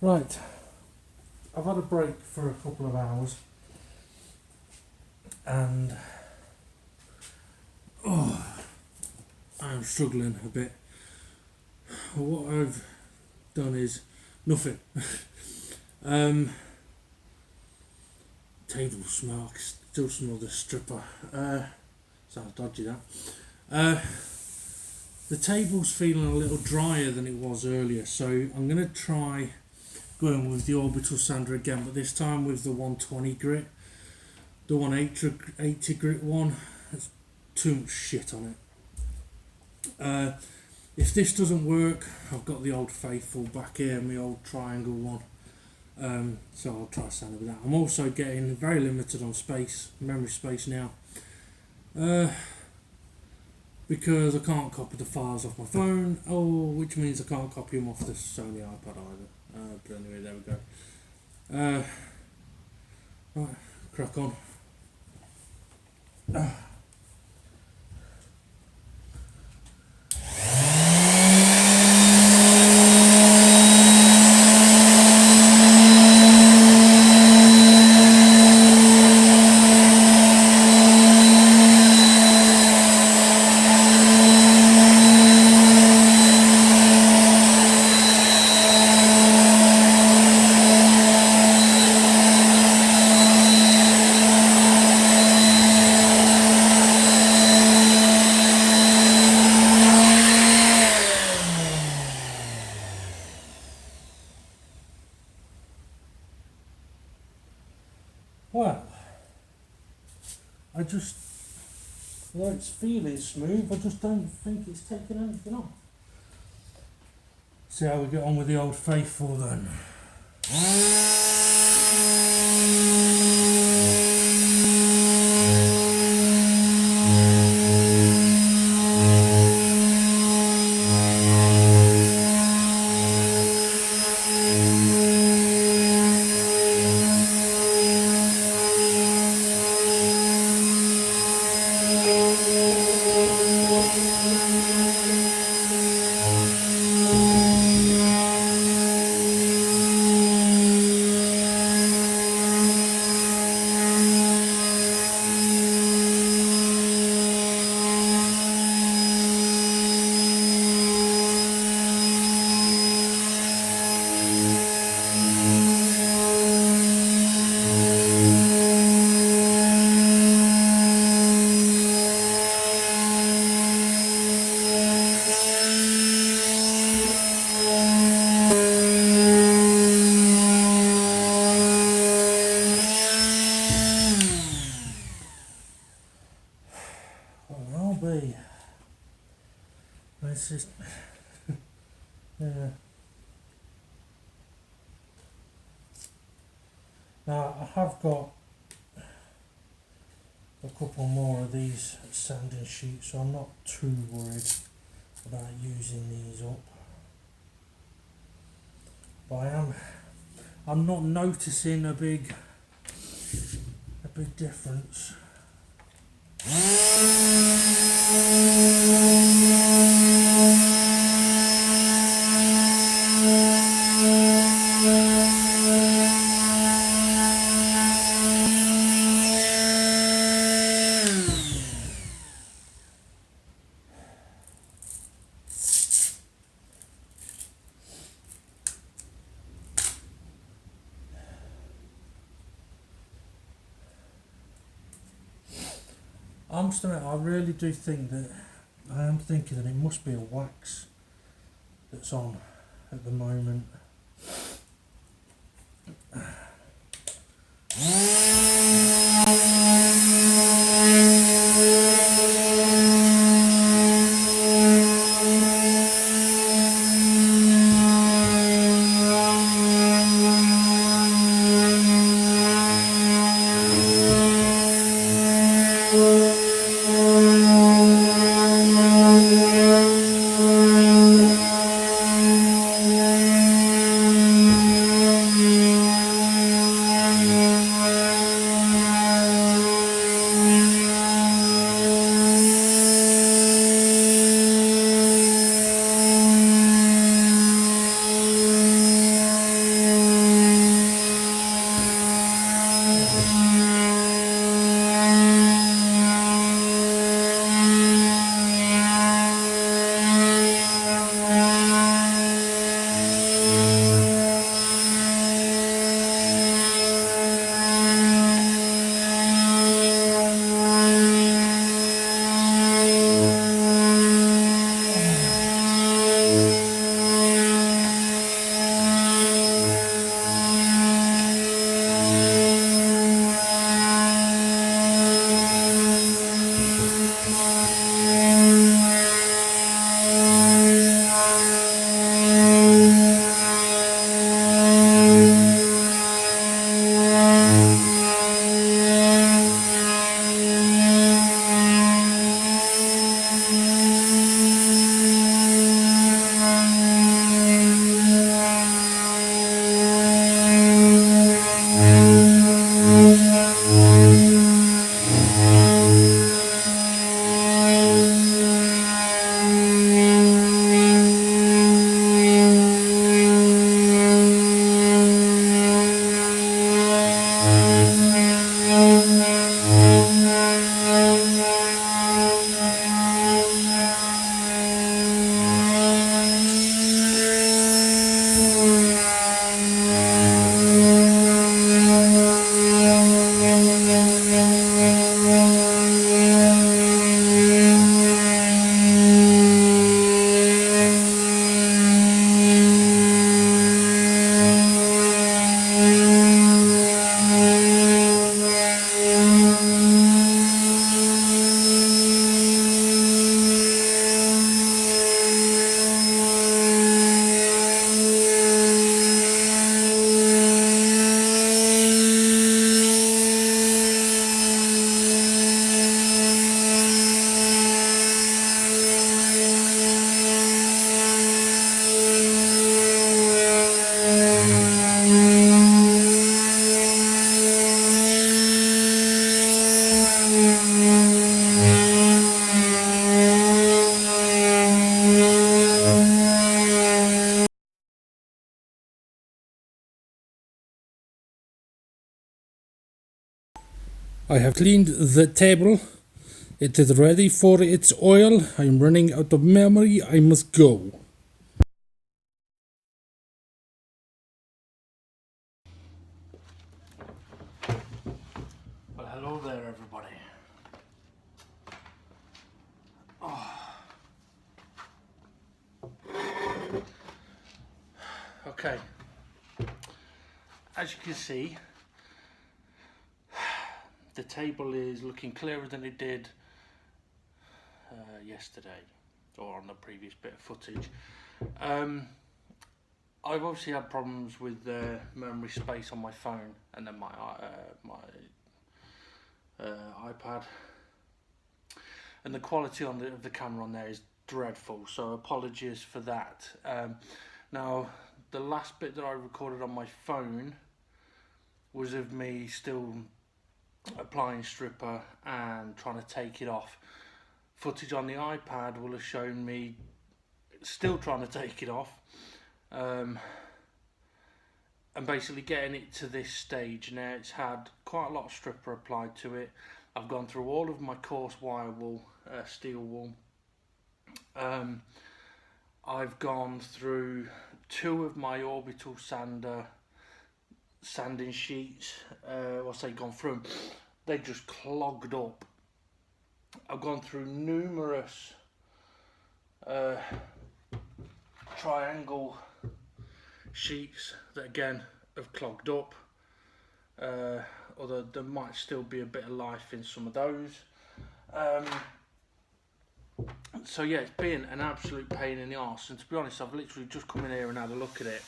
Right, I've had a break for a couple of hours and I'm struggling a bit. What I've done is nothing. Table smoke, still smell the stripper. Sounds dodgy that. The table's feeling a little drier than it was earlier, so I'm going to try going with the orbital sander again, but this time with the 120 grit. The 180 grit one, there's too much shit on it. If this doesn't work, I've got the old faithful back here, my old triangle one. So I'll try sanding with that. I'm also getting very limited on memory space now. Because I can't copy the files off my phone, which means I can't copy them off the Sony iPad either. But anyway, there we go. Right, crack on. Well, although it's feeling smooth, I just don't think it's taking anything off. See how we get on with the old faithful then. It's just, yeah. Now I have got a couple more of these sanding sheets, so I'm not too worried about using these up. But I'm not noticing a big difference. I really do think that I am thinking that it must be a wax that's on at the moment. I have cleaned the table. It is ready for its oil. I'm running out of memory. I must go. Well, hello there, everybody. Okay, as you can see, the table is looking clearer than it did yesterday, or on the previous bit of footage. I've obviously had problems with the memory space on my phone and then my iPad, and the quality of the camera on there is dreadful, so apologies for that. Now, the last bit that I recorded on my phone was of me still applying stripper and trying to take it off. Footage on the iPad will have shown me still trying to take it off, and basically getting it to this stage. Now it's had quite a lot of stripper applied to it. I've gone through all of my coarse wire wool, steel wool. I've gone through 2 of my orbital sanding sheets. I say gone through them, they just clogged up. I've gone through numerous triangle sheets that again have clogged up, although there might still be a bit of life in some of those. So yeah, it's been an absolute pain in the arse, and to be honest, I've literally just come in here and had a look at it,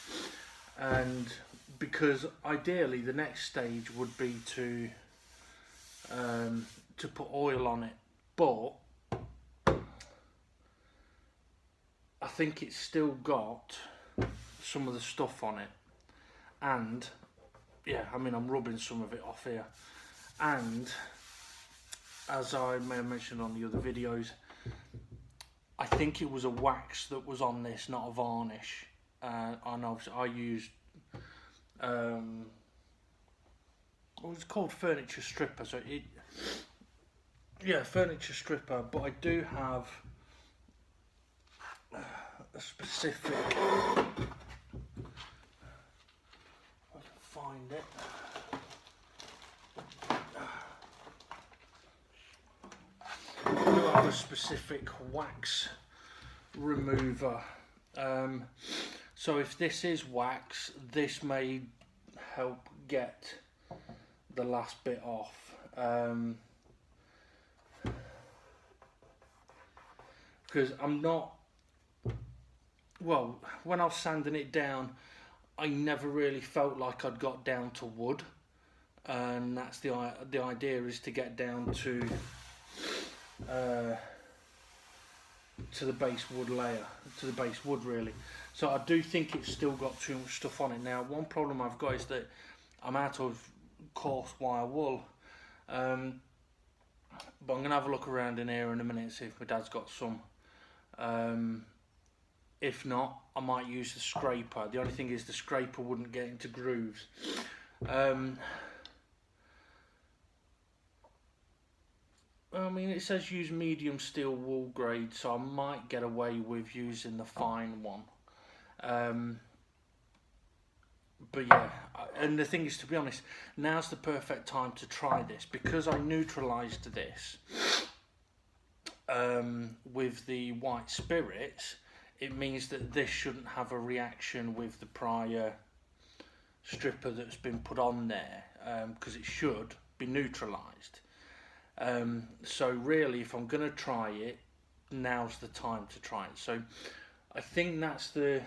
and because ideally the next stage would be to put oil on it, but I think it's still got some of the stuff on it, and yeah, I mean, I'm rubbing some of it off here, and as I may have mentioned on the other videos, I think it was a wax that was on this, not a varnish. And obviously I used what was called furniture stripper, so furniture stripper, but I do have a specific, if I can find it, I do have a specific wax remover. So if this is wax, this may help get the last bit off. Because I'm not, well, when I was sanding it down, I never really felt like I'd got down to wood, and that's the idea, is to get down to the base wood layer, to the base wood really. So I do think it's still got too much stuff on it. Now, one problem I've got is that I'm out of coarse wire wool, but I'm going to have a look around in here in a minute and see if my dad's got some. If not, I might use the scraper. The only thing is the scraper wouldn't get into grooves. I mean, it says use medium steel wool grade, so I might get away with using the fine one. But yeah, and the thing is, to be honest, now's the perfect time to try this, because I neutralised this with the white spirits. It means that this shouldn't have a reaction with the prior stripper that's been put on there, because it should be neutralised. So really, if I'm going to try it, now's the time to try it. So I think that's the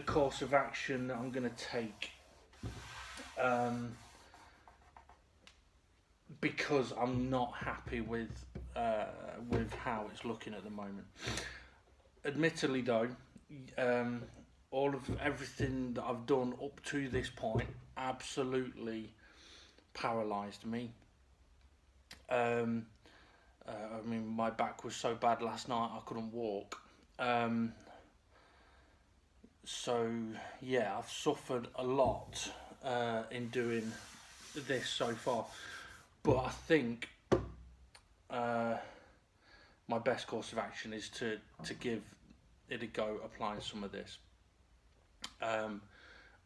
course of action that I'm going to take, because I'm not happy with how it's looking at the moment. Admittedly though, all of everything that I've done up to this point absolutely paralysed me. I mean, my back was so bad last night I couldn't walk. So yeah, I've suffered a lot in doing this so far. But I think my best course of action is to give it a go applying some of this,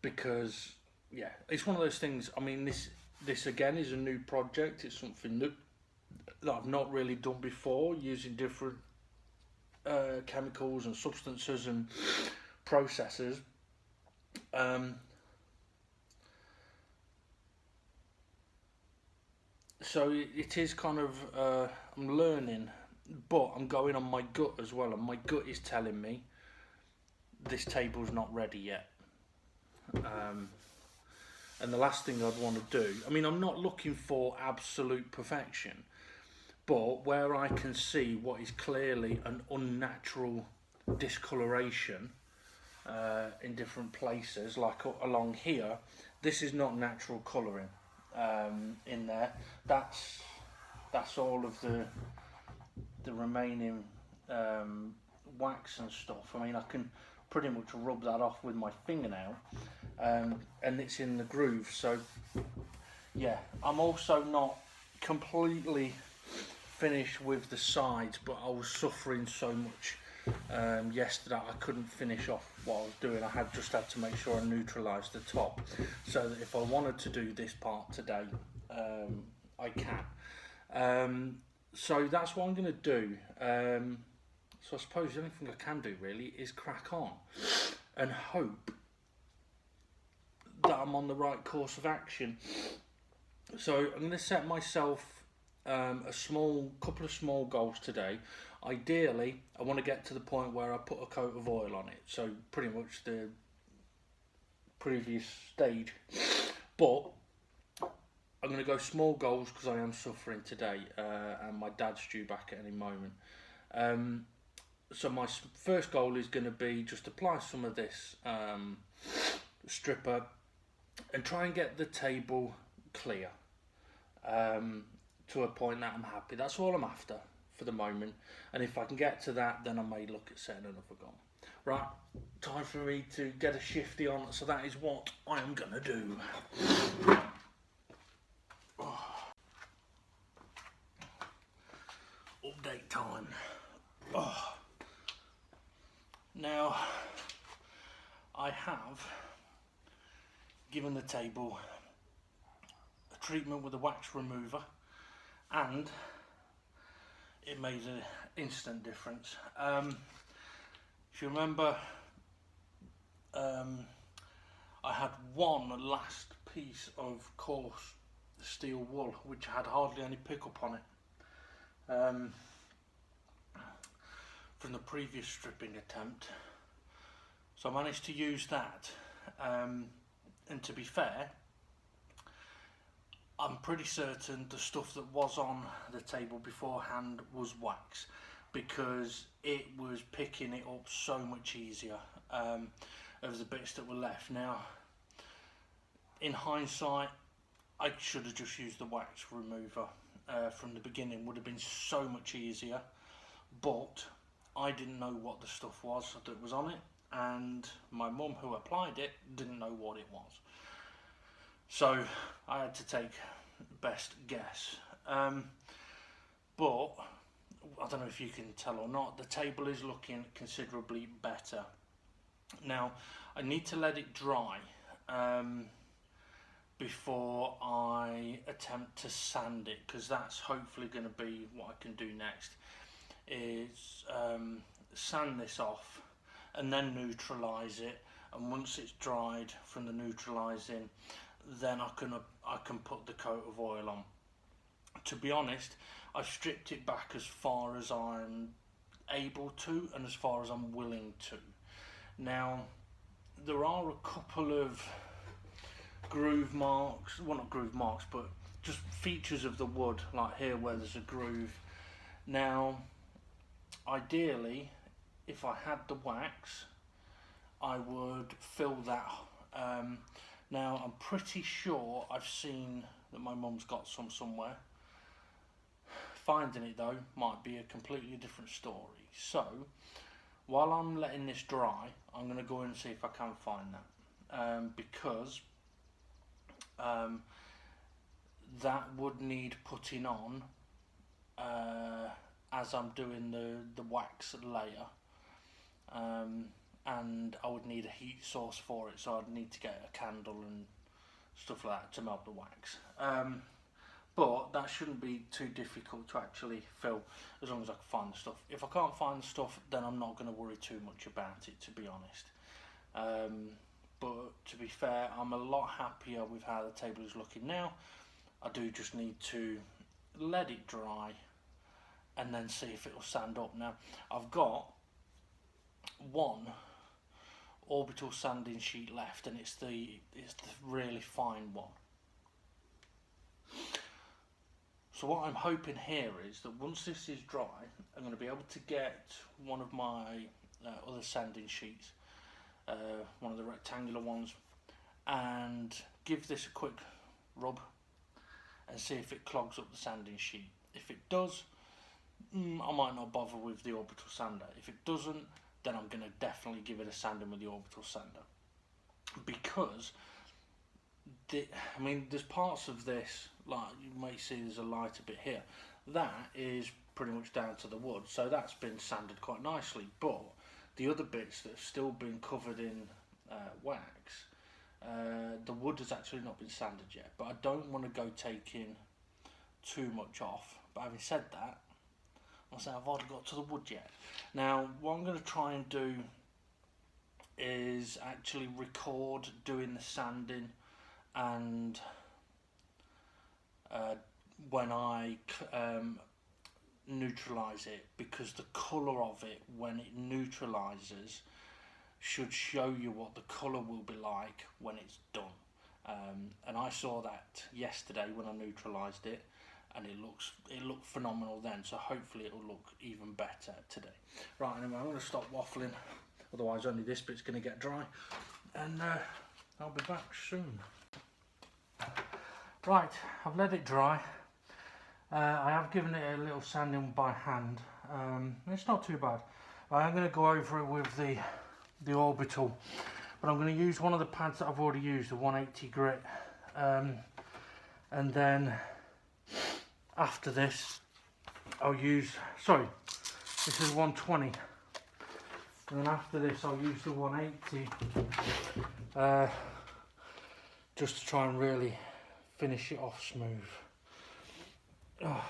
because yeah, it's one of those things. I mean, this again is a new project. It's something that I've not really done before, using different chemicals and substances and processes. So it is kind of I'm learning, but I'm going on my gut as well, and my gut is telling me this table's not ready yet. And the last thing I'd want to do, I mean, I'm not looking for absolute perfection, but where I can see what is clearly an unnatural discoloration in different places, like along here, this is not natural colouring in there. That's all of the remaining wax and stuff. I mean, I can pretty much rub that off with my fingernail, and it's in the groove. So yeah, I'm also not completely finished with the sides, but I was suffering so much yesterday I couldn't finish off what I was doing. I had to make sure I neutralised the top, so that if I wanted to do this part today, I can. So that's what I'm going to do. So I suppose the only thing I can do really is crack on and hope that I'm on the right course of action. So I'm going to set myself a couple of small goals today. Ideally, I want to get to the point where I put a coat of oil on it. So pretty much the previous stage. But I'm going to go small goals because I am suffering today, and my dad's due back at any moment. So my first goal is going to be just apply some of this stripper and try and get the table clear to a point that I'm happy. That's all I'm after for the moment, and if I can get to that, then I may look at setting another goal. Right, time for me to get a shifty on, so that is what I am going to do. Update time. Now, I have given the table a treatment with a wax remover, and it made an instant difference. If you remember, I had one last piece of coarse steel wool which had hardly any pickup on it from the previous stripping attempt, so I managed to use that, and to be fair, I'm pretty certain the stuff that was on the table beforehand was wax, because it was picking it up so much easier of the bits that were left. Now, in hindsight, I should have just used the wax remover from the beginning. Would have been so much easier, but I didn't know what the stuff was that was on it, and my mum, who applied it, didn't know what it was. So I had to take best guess. But I don't know if you can tell or not, the table is looking considerably better. Now, I need to let it dry before I attempt to sand it, because that's hopefully going to be what I can do next, is sand this off and then neutralise it, and once it's dried from the neutralising, then I can put the coat of oil on. To be honest, I've stripped it back as far as I'm able to and as far as I'm willing to. Now, there are a couple of groove marks, well, not groove marks, but just features of the wood, like here where there's a groove. Now, ideally, if I had the wax, I would fill that. Now, I'm pretty sure I've seen that my mum's got some somewhere. Finding it though might be a completely different story. So, while I'm letting this dry, I'm going to go and see if I can find that, because that would need putting on as I'm doing the wax layer, and I would need a heat source for it, so I'd need to get a candle and stuff like that to melt the wax. But that shouldn't be too difficult to actually fill, as long as I can find the stuff. If I can't find the stuff, then I'm not going to worry too much about it, to be honest. But to be fair, I'm a lot happier with how the table is looking now. I do just need to let it dry and then see if it will sand up. Now, I've got one orbital sanding sheet left, and it's the really fine one. So what I'm hoping here is that once this is dry, I'm going to be able to get one of my other sanding sheets, one of the rectangular ones, and give this a quick rub and see if it clogs up the sanding sheet. If it does, I might not bother with the orbital sander. If it doesn't, then I'm going to definitely give it a sanding with the orbital sander, because there's parts of this, like you may see there's a lighter bit here, that is pretty much down to the wood, so that's been sanded quite nicely. But the other bits that have still been covered in wax, the wood has actually not been sanded yet, but I don't want to go taking too much off. But having said that, I'll say I've already got to the wood yet. Now what I'm going to try and do is actually record doing the sanding, and when I neutralise it, because the colour of it when it neutralises should show you what the colour will be like when it's done. And I saw that yesterday when I neutralised it, and it looked phenomenal then, so hopefully it will look even better today. Right, anyway, I'm going to stop waffling, otherwise only this bit's going to get dry, and I'll be back soon. Right, I've let it dry. I have given it a little sanding by hand. It's not too bad. I am going to go over it with the orbital, but I'm going to use one of the pads that I've already used, the 180 grit, and then after this I'll use, sorry, this is 120, and then after this I'll use the 180 just to try and really finish it off smooth. Oh.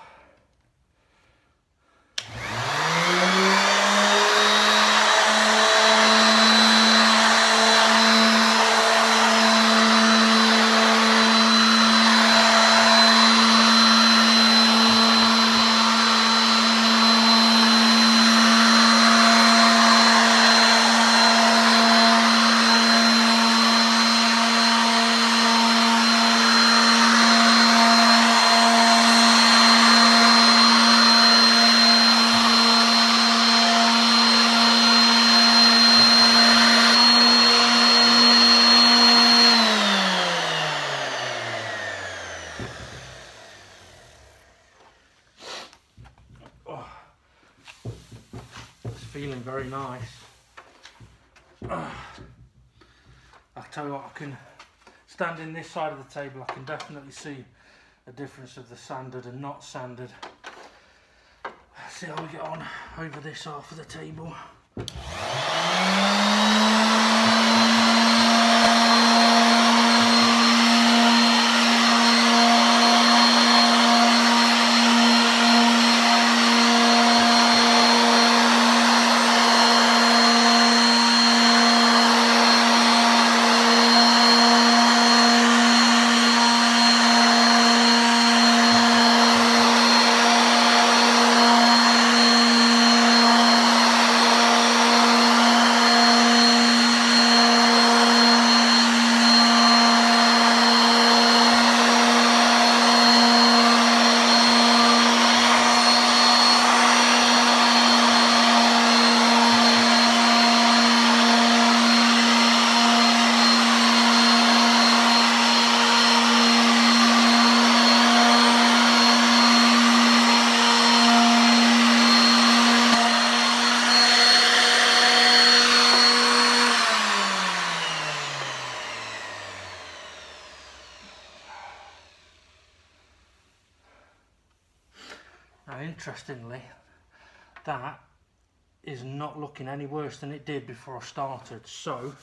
Feeling very nice. I tell you what, I can stand in this side of the table, I can definitely see a difference of the sanded and not sanded. Let's see how we get on over this half of the table. interestingly, that is not looking any worse than it did before I started, so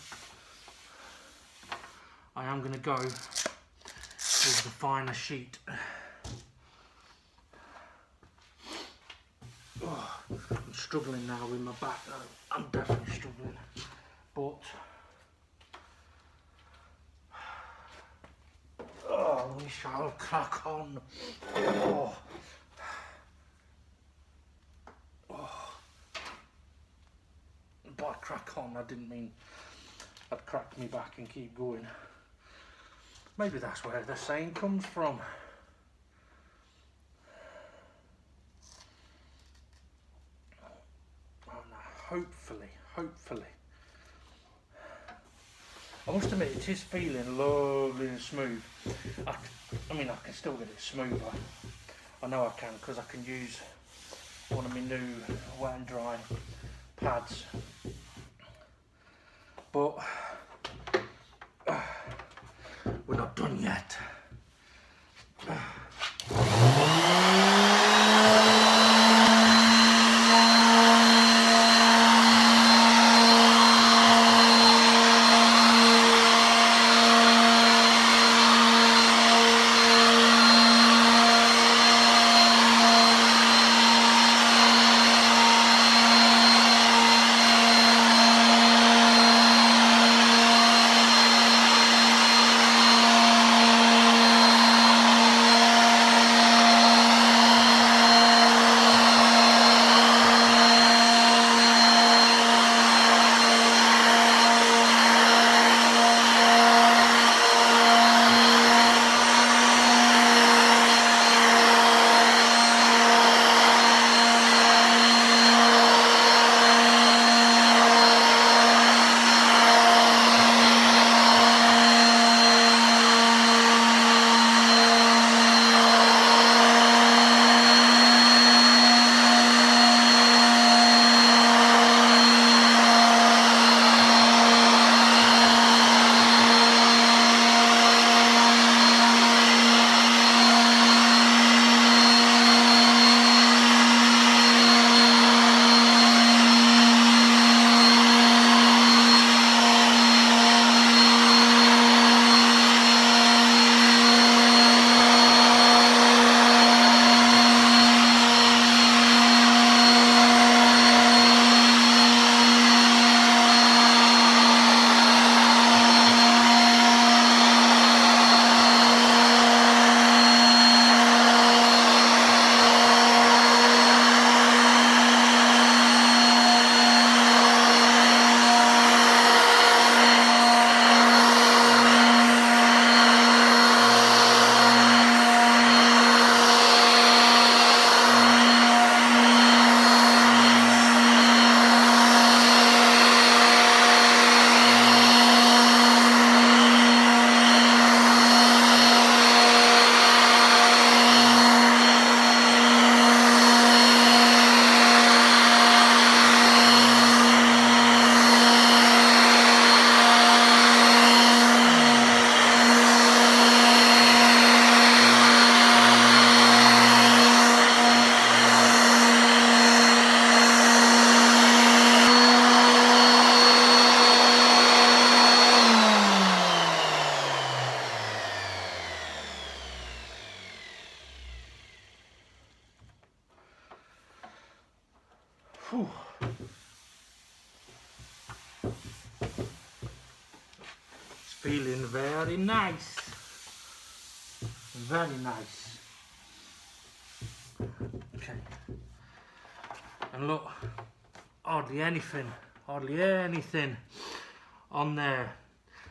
I am going to go with the finer sheet. Oh, I'm struggling now with my back. I'm definitely struggling, but we shall crack on. Oh. By crack on, I didn't mean I'd crack me back and keep going. Maybe that's where the saying comes from. Oh, no, hopefully. I must admit, it is feeling lovely and smooth. I mean, I can still get it smoother. I know I can, because I can use one of my new wet and dry pads. But we're not done yet. Whew. It's feeling very nice. Very nice. Okay. And look, hardly anything on there.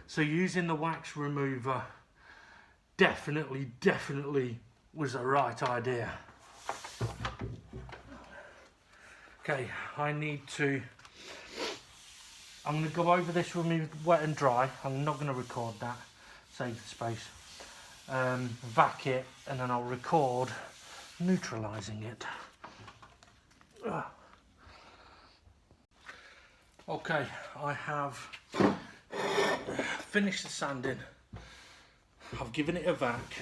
So using the wax remover definitely was the right idea. Okay, I'm going to go over this with me wet and dry. I'm not going to record that, save the space. Vac it, and then I'll record neutralising it. Okay, I have finished the sanding. I've given it a vac.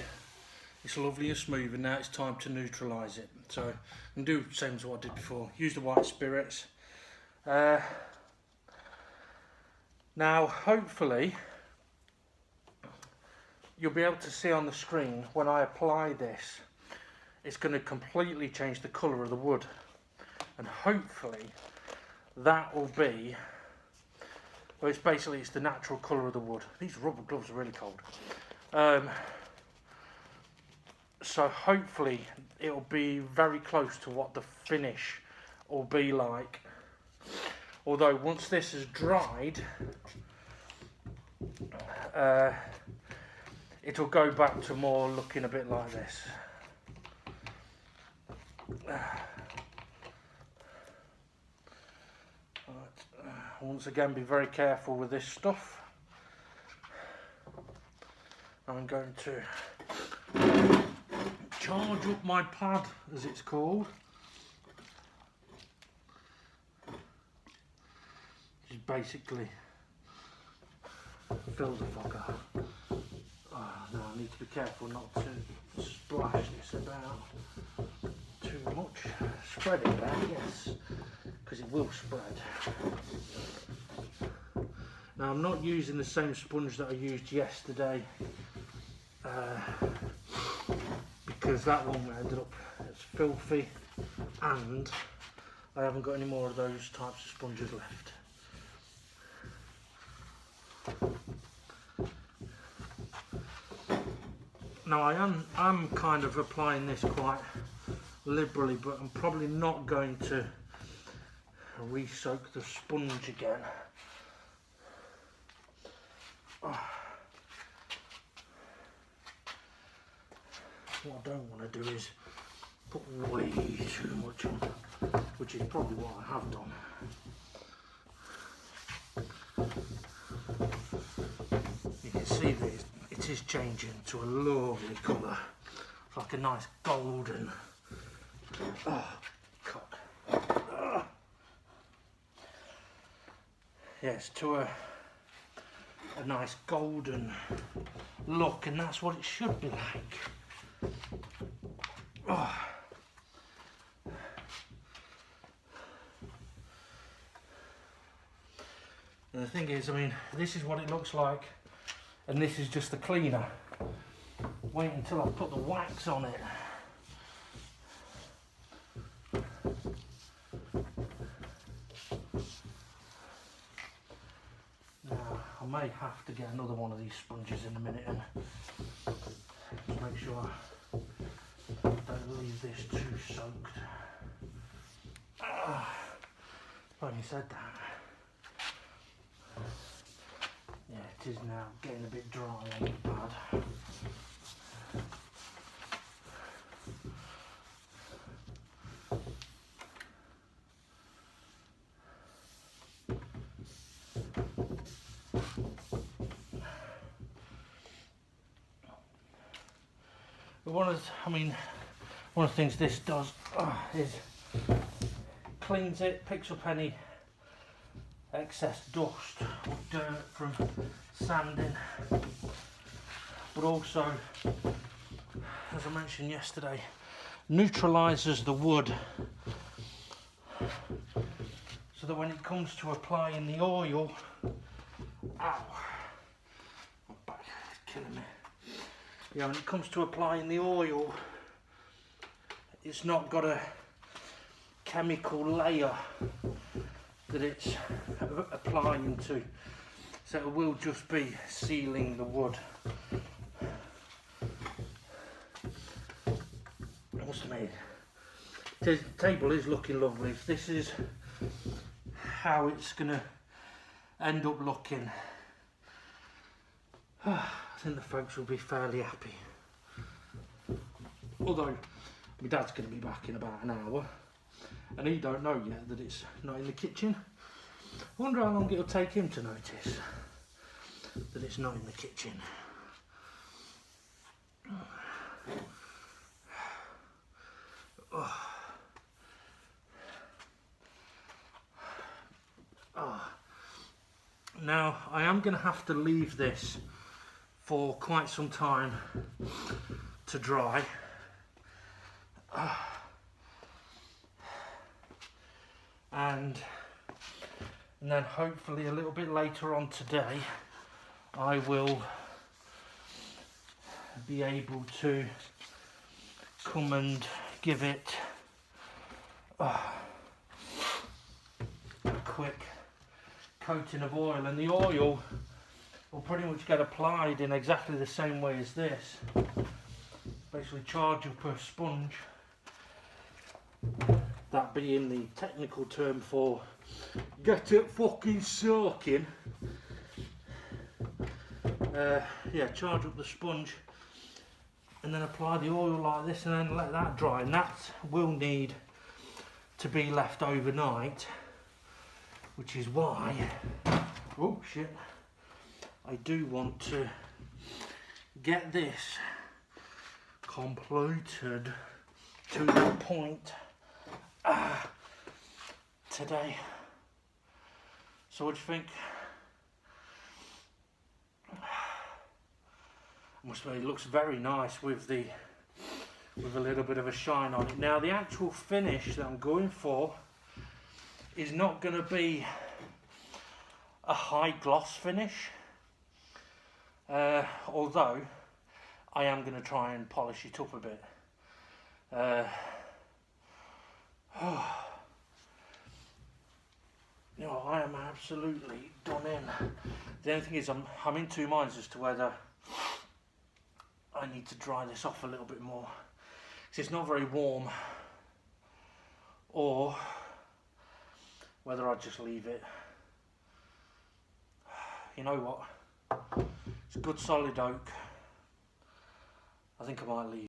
It's lovely and smooth, and now it's time to neutralise it. So and do the same as what I did before. Use the white spirits. Now hopefully you'll be able to see on the screen when I apply this, it's going to completely change the colour of the wood, and hopefully that will be, well, it's the natural colour of the wood. These rubber gloves are really cold. So hopefully it'll be very close to what the finish will be like. Although once this is dried, it'll go back to more looking a bit like this. Once again, be very careful with this stuff. I'm going to charge up my pad, as it's called. Just basically fill the fogger. Oh, now I need to be careful not to splash this about too much. Spread it about, yes, because it will spread. Now I'm not using the same sponge that I used yesterday, because that one ended up as filthy, and I haven't got any more of those types of sponges left. Now I'm kind of applying this quite liberally, but I'm probably not going to re-soak the sponge again. What I don't want to do is put way too much on, which is probably what I have done. You can see that it is changing to a lovely colour, like a nice golden. Oh, cock. Yes, to a nice golden look, and that's what it should be like. Oh. And the thing is, I mean, this is what it looks like, and this is just the cleaner. Wait until I put the wax on it. Now, I may have to get another one of these sponges in a minute and just make sure I don't leave this too soaked. Having said that, yeah, it is now getting a bit dry on the pad. But one of the things this does is cleans it, picks up any excess dust or dirt from sanding, but also, as I mentioned yesterday, neutralises the wood, so that when it comes to applying the oil, ow, my back is killing me. Yeah, when it comes to applying the oil, it's not got a chemical layer that it's applying to, so it will just be sealing the wood. I must admit, the table is looking lovely. If this is how it's going to end up looking, I think the folks will be fairly happy. Although my dad's going to be back in about an hour, and he don't know yet that it's not in the kitchen. I wonder how long it'll take him to notice that it's not in the kitchen. Oh. Oh. Now I am going to have to leave this for quite some time to dry. and then hopefully a little bit later on today I will be able to come and give it a quick coating of oil, and the oil will pretty much get applied in exactly the same way as this. Basically charge up a sponge, that being the technical term for get it fucking soaking. Yeah, charge up the sponge and then apply the oil like this and then let that dry, and that will need to be left overnight, which is why, oh shit, I do want to get this completed to the point today. So what do you think? Must say, it looks very nice with a little bit of a shine on it. Now the actual finish that I'm going for is not going to be a high gloss finish, although I am going to try and polish it up a bit. You know, I am absolutely done in. The only thing is I'm in two minds as to whether I need to dry this off a little bit more, because it's not very warm, or whether I just leave it. You know what? It's good solid oak. I think I might leave.